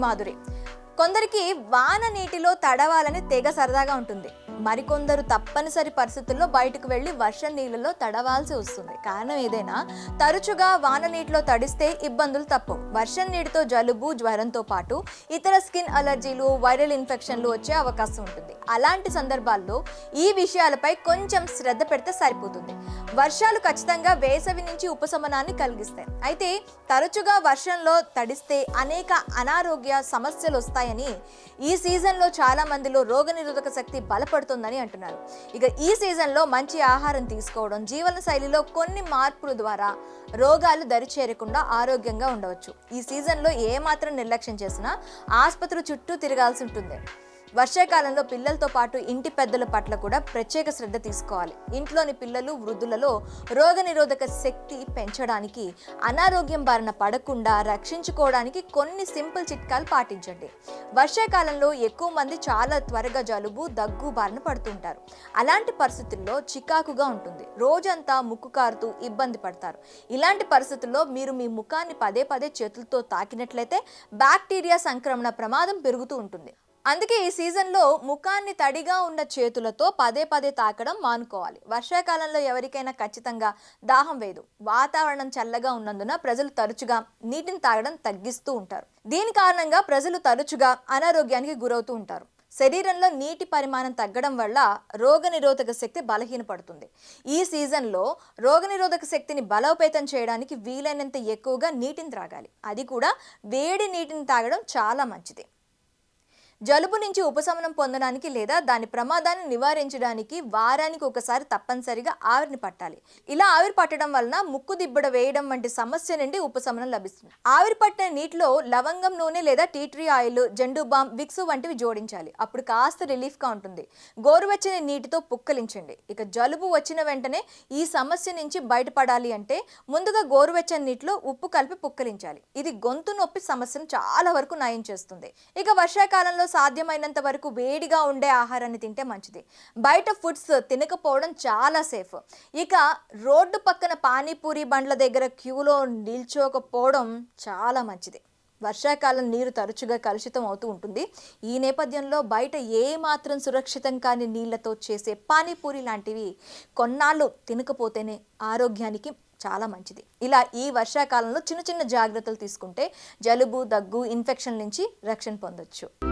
మాధురి. కొందరికి వాన నీటిలో తడవాలని తెగ సరదాగా ఉంటుంది. మరికొందరు తప్పనిసరి పరిస్థితుల్లో బయటకు వెళ్లి వర్షం నీళ్ళలో తడవాల్సి వస్తుంది. కారణం ఏదైనా తరచుగా వాన నీటిలో తడిస్తే ఇబ్బందులు తప్పవు. వర్షం నీటితో జలుబు, జ్వరంతో పాటు ఇతర స్కిన్ అలర్జీలు, వైరల్ ఇన్ఫెక్షన్లు వచ్చే అవకాశం ఉంటుంది. అలాంటి సందర్భాల్లో ఈ విషయాలపై కొంచెం శ్రద్ధ పెడితే సరిపోతుంది. వర్షాలు ఖచ్చితంగా వేసవి నుంచి ఉపశమనాన్ని కలిగిస్తాయి. అయితే తరచుగా వర్షంలో తడిస్తే అనేక అనారోగ్య సమస్యలు వస్తాయని, ఈ సీజన్లో చాలా మందిలో రోగనిరోధక శక్తి బలపడుతుందని అంటున్నారు. ఇక ఈ సీజన్లో మంచి ఆహారం తీసుకోవడం, జీవన శైలిలో కొన్ని మార్పుల ద్వారా రోగాలు దరిచేరకుండా ఆరోగ్యంగా ఉండవచ్చు. ఈ సీజన్లో ఏమాత్రం నిర్లక్ష్యం చేసినా ఆసుపత్రి చుట్టూ తిరగాల్సి ఉంటుంది. వర్షాకాలంలో పిల్లలతో పాటు ఇంటి పెద్దల పట్ల కూడా ప్రత్యేక శ్రద్ధ తీసుకోవాలి. ఇంట్లోని పిల్లలు, వృద్ధులలో రోగనిరోధక శక్తి పెంచడానికి, అనారోగ్యం బారిన పడకుండా రక్షించుకోవడానికి కొన్ని సింపుల్ చిట్కాలు పాటించండి. వర్షాకాలంలో ఎక్కువ మంది చాలా త్వరగా జలుబు, దగ్గు బారిన పడుతుంటారు. అలాంటి పరిస్థితుల్లో చికాకుగా ఉంటుంది. రోజంతా ముక్కు కారుతూ ఇబ్బంది పడతారు. ఇలాంటి పరిస్థితుల్లో మీరు మీ ముఖాన్ని పదే పదే చేతులతో తాకినట్లయితే బ్యాక్టీరియా సంక్రమణ ప్రమాదం పెరుగుతూ ఉంటుంది. అందుకే ఈ సీజన్లో ముఖాన్ని తడిగా ఉన్న చేతులతో పదే పదే తాకడం మానుకోవాలి. వర్షాకాలంలో ఎవరికైనా ఖచ్చితంగా దాహం వేయదు. వాతావరణం చల్లగా ఉన్నందున ప్రజలు తరచుగా నీటిని తాగడం తగ్గిస్తూ ఉంటారు. దీని కారణంగా ప్రజలు తరచుగా అనారోగ్యానికి గురవుతూ ఉంటారు. శరీరంలో నీటి పరిమాణం తగ్గడం వల్ల రోగనిరోధక శక్తి బలహీనపడుతుంది. ఈ సీజన్లో రోగనిరోధక శక్తిని బలోపేతం చేయడానికి వీలైనంత ఎక్కువగా నీటిని త్రాగాలి. అది కూడా వేడి నీటిని తాగడం చాలా మంచిది. జలుబు నుంచి ఉపశమనం పొందడానికి లేదా దాని ప్రమాదాన్ని నివారించడానికి వారానికి ఒకసారి తప్పనిసరిగా ఆవిరిని పట్టాలి. ఇలా ఆవిరి పట్టడం వలన ముక్కు దిబ్బడ వేయడం వంటి సమస్య నుండి ఉపశమనం లభిస్తుంది. ఆవిరి పట్టిన నీటిలో లవంగం నూనె లేదా tea tree oil, Zandu balm, Vicks వంటివి జోడించాలి. అప్పుడు కాస్త రిలీఫ్గా ఉంటుంది. గోరువెచ్చని నీటితో పుక్కలించండి. ఇక జలుబు వచ్చిన వెంటనే ఈ సమస్య నుంచి బయటపడాలి అంటే ముందుగా గోరువెచ్చని నీటిలో ఉప్పు కలిపి పుక్కలించాలి. ఇది గొంతు నొప్పి సమస్యను చాలా వరకు నయం చేస్తుంది. ఇక వర్షాకాలంలో సాధ్యమైనంత వరకు వేడిగా ఉండే ఆహారాన్ని తింటే మంచిది. బయట ఫుడ్స్ తినకపోవడం చాలా సేఫ్. ఇక రోడ్డు పక్కన పానీపూరి బండ్ల దగ్గర క్యూలో నిల్చోకపోవడం చాలా మంచిది. వర్షాకాలం నీరు తరచుగా కలుషితం అవుతూ ఉంటుంది. ఈ నేపథ్యంలో బయట ఏమాత్రం సురక్షితం కాని నీళ్లతో చేసే పానీపూరి లాంటివి కొన్నాళ్ళు తినకపోతేనే ఆరోగ్యానికి చాలా మంచిది. ఇలా ఈ వర్షాకాలంలో చిన్న చిన్న జాగ్రత్తలు తీసుకుంటే జలుబు, దగ్గు, ఇన్ఫెక్షన్ నుంచి రక్షణ పొందొచ్చు.